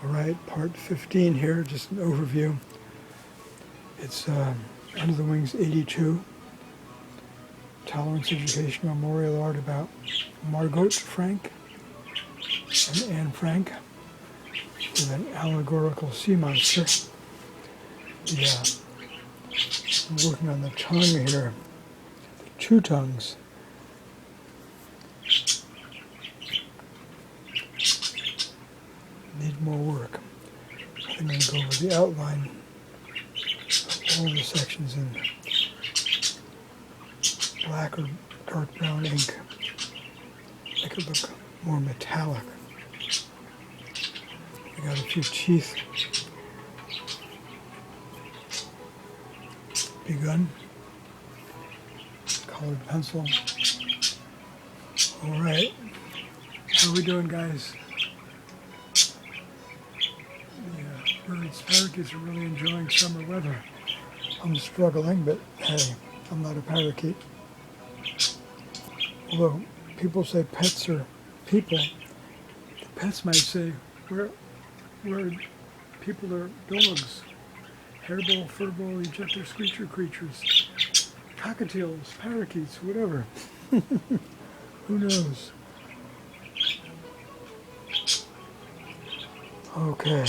Alright, part 15 here, just an overview. It's Under the Wings 82, Tolerance Education Memorial Art about Margot Frank and Anne Frank with an allegorical sea monster. Yeah, I'm working on the tongue here, the two tongues. Need more work. I'm going to go over the outline of all the sections in black or dark brown ink. Make it look more metallic. I got a few teeth begun. Colored pencil. All right. How are we doing, guys? Birds, parakeets are really enjoying summer weather. I'm struggling, but hey, I'm not a parakeet. Although people say pets are people, the pets might say we're people are dogs, hairball, furball, ejector, screecher creatures, cockatiels, parakeets, whatever. Who knows? Okay.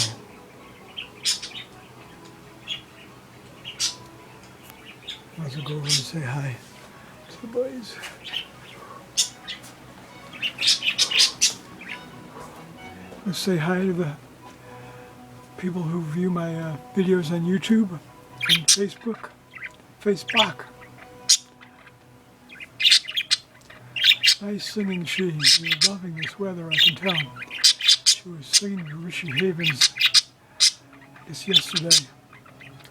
Might as well go over and say hi to the boys. Let's say hi to the people who view my videos on YouTube and Facebook. Nice singing she. You're loving this weather, I can tell. She was singing to Rishi Havens, I guess yesterday,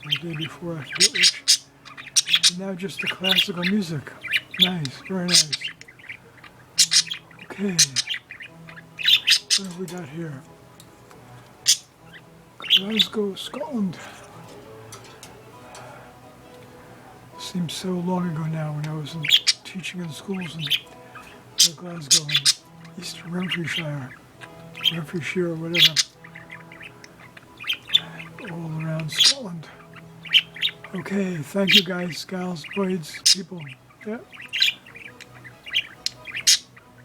or the day before, I forget which. And now just the classical music. Nice, very nice. Okay, what have we got here? Glasgow, Scotland. Seems so long ago now when I was teaching in schools in Glasgow and East Renfrewshire, or whatever, all around Scotland. Okay, thank you guys, gals, boys, people. Yeah.